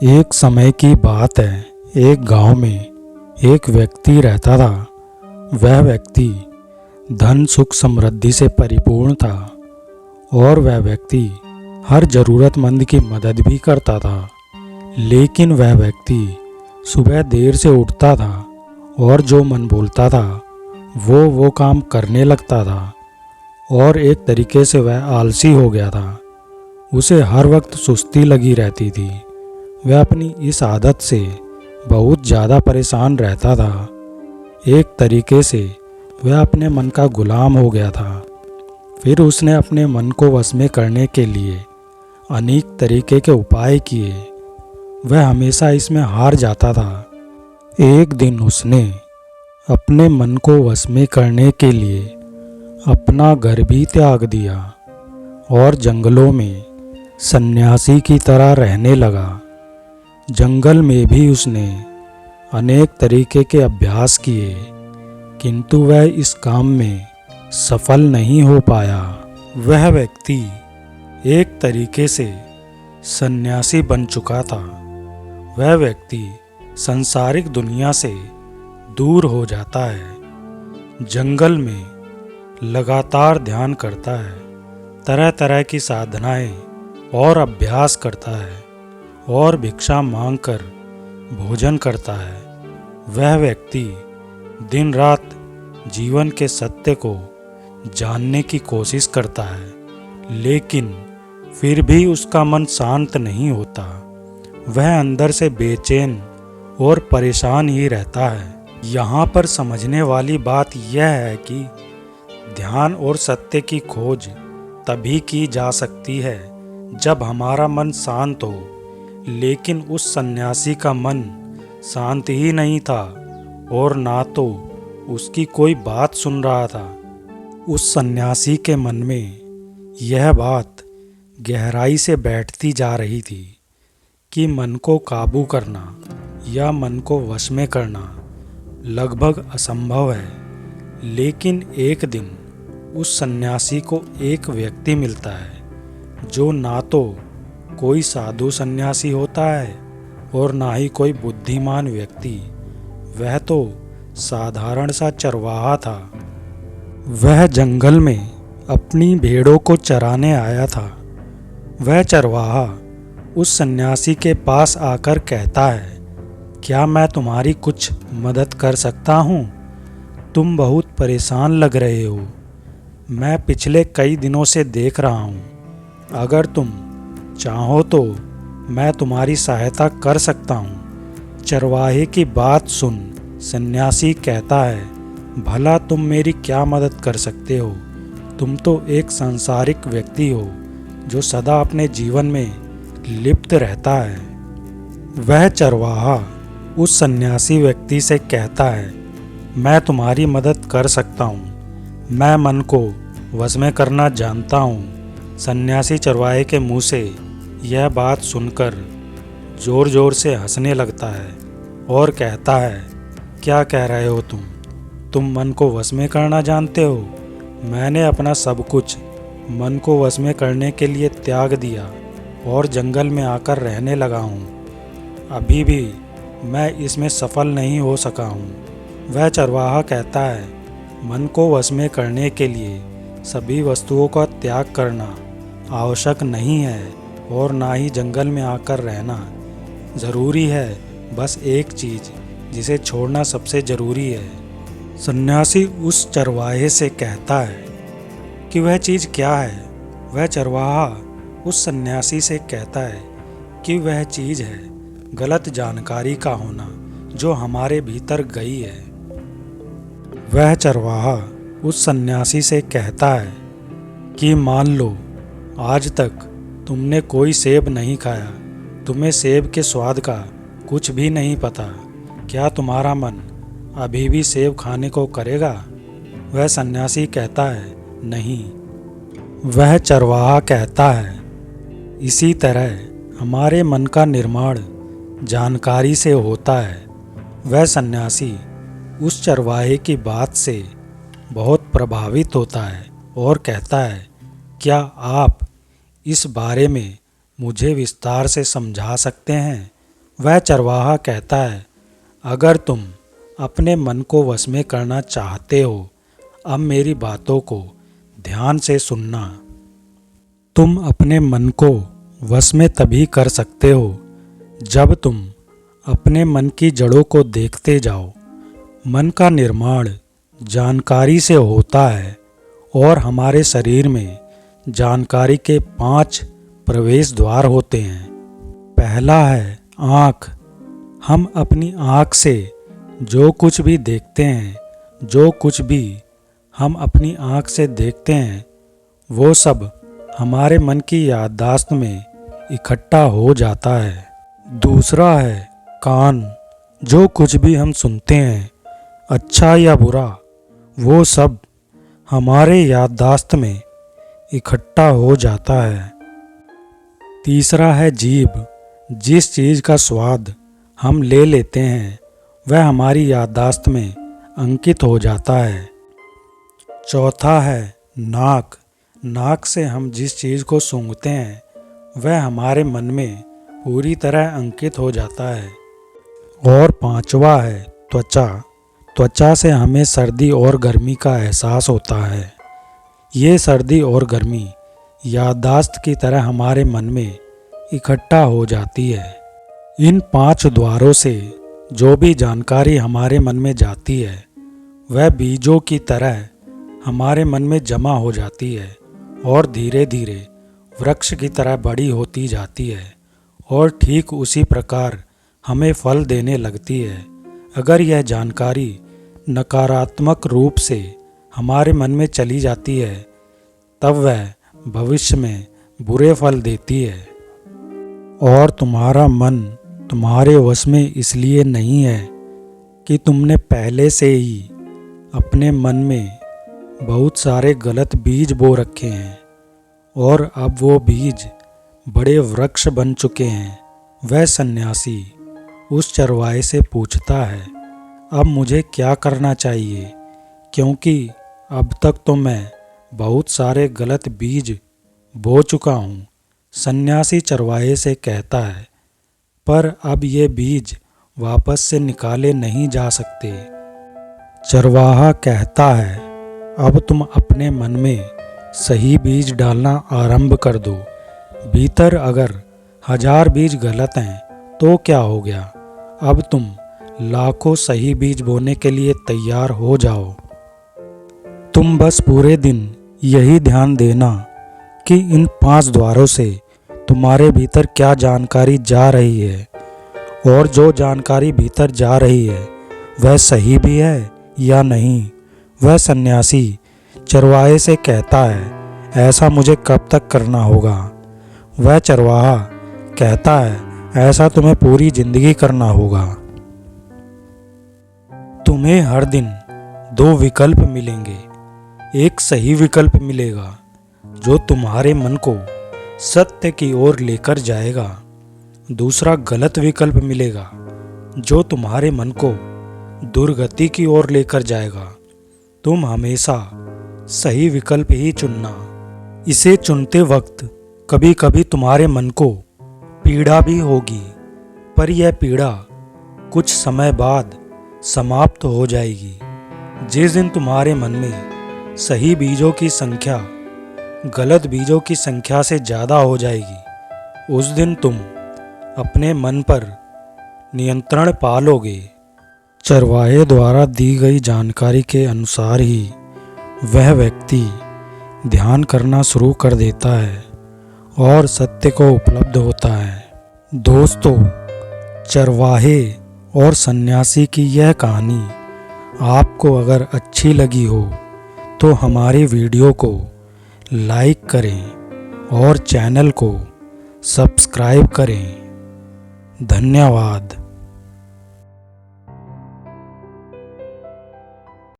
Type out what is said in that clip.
एक समय की बात है। एक गांव में एक व्यक्ति रहता था। वह व्यक्ति धन सुख समृद्धि से परिपूर्ण था और वह व्यक्ति हर जरूरतमंद की मदद भी करता था। लेकिन वह व्यक्ति सुबह देर से उठता था और जो मन बोलता था वो काम करने लगता था और एक तरीके से वह आलसी हो गया था। उसे हर वक्त सुस्ती लगी रहती थी। वह अपनी इस आदत से बहुत ज़्यादा परेशान रहता था। एक तरीके से वह अपने मन का गुलाम हो गया था। फिर उसने अपने मन को वश में करने के लिए अनेक तरीके के उपाय किए। वह हमेशा इसमें हार जाता था। एक दिन उसने अपने मन को वश में करने के लिए अपना घर भी त्याग दिया और जंगलों में सन्यासी की तरह रहने लगा। जंगल में भी उसने अनेक तरीके के अभ्यास किए, किंतु वह इस काम में सफल नहीं हो पाया। वह व्यक्ति एक तरीके से सन्यासी बन चुका था। वह व्यक्ति सांसारिक दुनिया से दूर हो जाता है, जंगल में लगातार ध्यान करता है, तरह तरह की साधनाएं और अभ्यास करता है और भिक्षा मांगकर भोजन करता है। वह व्यक्ति दिन रात जीवन के सत्य को जानने की कोशिश करता है, लेकिन फिर भी उसका मन शांत नहीं होता। वह अंदर से बेचैन और परेशान ही रहता है। यहाँ पर समझने वाली बात यह है कि ध्यान और सत्य की खोज तभी की जा सकती है जब हमारा मन शांत हो। लेकिन उस सन्यासी का मन शांत ही नहीं था और ना तो उसकी कोई बात सुन रहा था। उस सन्यासी के मन में यह बात गहराई से बैठती जा रही थी कि मन को काबू करना या मन को वश में करना लगभग असंभव है। लेकिन एक दिन उस सन्यासी को एक व्यक्ति मिलता है जो ना तो कोई साधु सन्यासी होता है और ना ही कोई बुद्धिमान व्यक्ति। वह तो साधारण सा चरवाहा था। वह जंगल में अपनी भेड़ों को चराने आया था। वह चरवाहा उस सन्यासी के पास आकर कहता है, क्या मैं तुम्हारी कुछ मदद कर सकता हूँ? तुम बहुत परेशान लग रहे हो। मैं पिछले कई दिनों से देख रहा हूँ। अगर तुम चाहो तो मैं तुम्हारी सहायता कर सकता हूँ। चरवाहे की बात सुन सन्यासी कहता है, भला तुम मेरी क्या मदद कर सकते हो? तुम तो एक सांसारिक व्यक्ति हो जो सदा अपने जीवन में लिप्त रहता है। वह चरवाहा उस सन्यासी व्यक्ति से कहता है, मैं तुम्हारी मदद कर सकता हूँ। मैं मन को वश में करना जानता हूँ। सन्यासी चरवाहे के मुँह से यह बात सुनकर जोर जोर से हंसने लगता है और कहता है, क्या कह रहे हो तुम? तुम मन को वश में करना जानते हो? मैंने अपना सब कुछ मन को वश में करने के लिए त्याग दिया और जंगल में आकर रहने लगा हूँ। अभी भी मैं इसमें सफल नहीं हो सका हूँ। वह चरवाहा कहता है, मन को वश में करने के लिए सभी वस्तुओं का त्याग करना आवश्यक नहीं है और ना ही जंगल में आकर रहना ज़रूरी है। बस एक चीज़ जिसे छोड़ना सबसे ज़रूरी है। सन्यासी उस चरवाहे से कहता है कि वह चीज़ क्या है? वह चरवाहा उस सन्यासी से कहता है कि वह चीज़ है गलत जानकारी का होना जो हमारे भीतर गई है। वह चरवाहा उस सन्यासी से कहता है कि मान लो आज तक तुमने कोई सेब नहीं खाया, तुम्हें सेब के स्वाद का कुछ भी नहीं पता। क्या तुम्हारा मन अभी भी सेब खाने को करेगा? वह सन्यासी कहता है, नहीं। वह चरवाहा कहता है, इसी तरह हमारे मन का निर्माण जानकारी से होता है। वह सन्यासी उस चरवाहे की बात से बहुत प्रभावित होता है और कहता है, क्या आप इस बारे में मुझे विस्तार से समझा सकते हैं? वह चरवाहा कहता है, अगर तुम अपने मन को वश में करना चाहते हो, अब मेरी बातों को ध्यान से सुनना। तुम अपने मन को वश में तभी कर सकते हो जब तुम अपने मन की जड़ों को देखते जाओ। मन का निर्माण जानकारी से होता है और हमारे शरीर में जानकारी के 5 प्रवेश द्वार होते हैं। पहला है आँख। हम अपनी आँख से जो कुछ भी देखते हैं, जो कुछ भी हम अपनी आँख से देखते हैं, वो सब हमारे मन की याददाश्त में इकट्ठा हो जाता है। दूसरा है कान। जो कुछ भी हम सुनते हैं, अच्छा या बुरा, वो सब हमारे याददाश्त में इकट्ठा हो जाता है। तीसरा है जीभ। जिस चीज़ का स्वाद हम ले लेते हैं, वह हमारी याददाश्त में अंकित हो जाता है। चौथा है नाक। नाक से हम जिस चीज़ को सूंघते हैं, वह हमारे मन में पूरी तरह अंकित हो जाता है। और पांचवा है त्वचा। त्वचा से हमें सर्दी और गर्मी का एहसास होता है। ये सर्दी और गर्मी याददाश्त की तरह हमारे मन में इकट्ठा हो जाती है। इन 5 द्वारों से जो भी जानकारी हमारे मन में जाती है, वह बीजों की तरह हमारे मन में जमा हो जाती है और धीरे धीरे वृक्ष की तरह बड़ी होती जाती है और ठीक उसी प्रकार हमें फल देने लगती है। अगर यह जानकारी नकारात्मक रूप से हमारे मन में चली जाती है, तब वह भविष्य में बुरे फल देती है। और तुम्हारा मन तुम्हारे वश में इसलिए नहीं है कि तुमने पहले से ही अपने मन में बहुत सारे गलत बीज बो रखे हैं और अब वो बीज बड़े वृक्ष बन चुके हैं। वह सन्यासी उस चरवाहे से पूछता है, अब मुझे क्या करना चाहिए, क्योंकि अब तक तो मैं बहुत सारे गलत बीज बो चुका हूँ। सन्यासी चरवाहे से कहता है, पर अब ये बीज वापस से निकाले नहीं जा सकते। चरवाहा कहता है, अब तुम अपने मन में सही बीज डालना आरंभ कर दो। भीतर अगर 1000 बीज गलत हैं तो क्या हो गया, अब तुम लाखों सही बीज बोने के लिए तैयार हो जाओ। तुम बस पूरे दिन यही ध्यान देना कि इन 5 द्वारों से तुम्हारे भीतर क्या जानकारी जा रही है, और जो जानकारी भीतर जा रही है वह सही भी है या नहीं। वह सन्यासी चरवाहे से कहता है, ऐसा मुझे कब तक करना होगा। वह चरवाहा कहता है, ऐसा तुम्हें पूरी जिंदगी करना होगा। तुम्हें हर दिन 2 विकल्प मिलेंगे। एक सही विकल्प मिलेगा जो तुम्हारे मन को सत्य की ओर लेकर जाएगा। दूसरा गलत विकल्प मिलेगा जो तुम्हारे मन को दुर्गति की ओर लेकर जाएगा। तुम हमेशा सही विकल्प ही चुनना। इसे चुनते वक्त कभी कभी तुम्हारे मन को पीड़ा भी होगी, पर यह पीड़ा कुछ समय बाद समाप्त हो जाएगी। जिस दिन तुम्हारे मन में सही बीजों की संख्या गलत बीजों की संख्या से ज़्यादा हो जाएगी, उस दिन तुम अपने मन पर नियंत्रण पा लोगे। चरवाहे द्वारा दी गई जानकारी के अनुसार ही वह व्यक्ति ध्यान करना शुरू कर देता है और सत्य को उपलब्ध होता है। दोस्तों, चरवाहे और सन्यासी की यह कहानी आपको अगर अच्छी लगी हो तो हमारी वीडियो को लाइक करें और चैनल को सब्सक्राइब करें। धन्यवाद।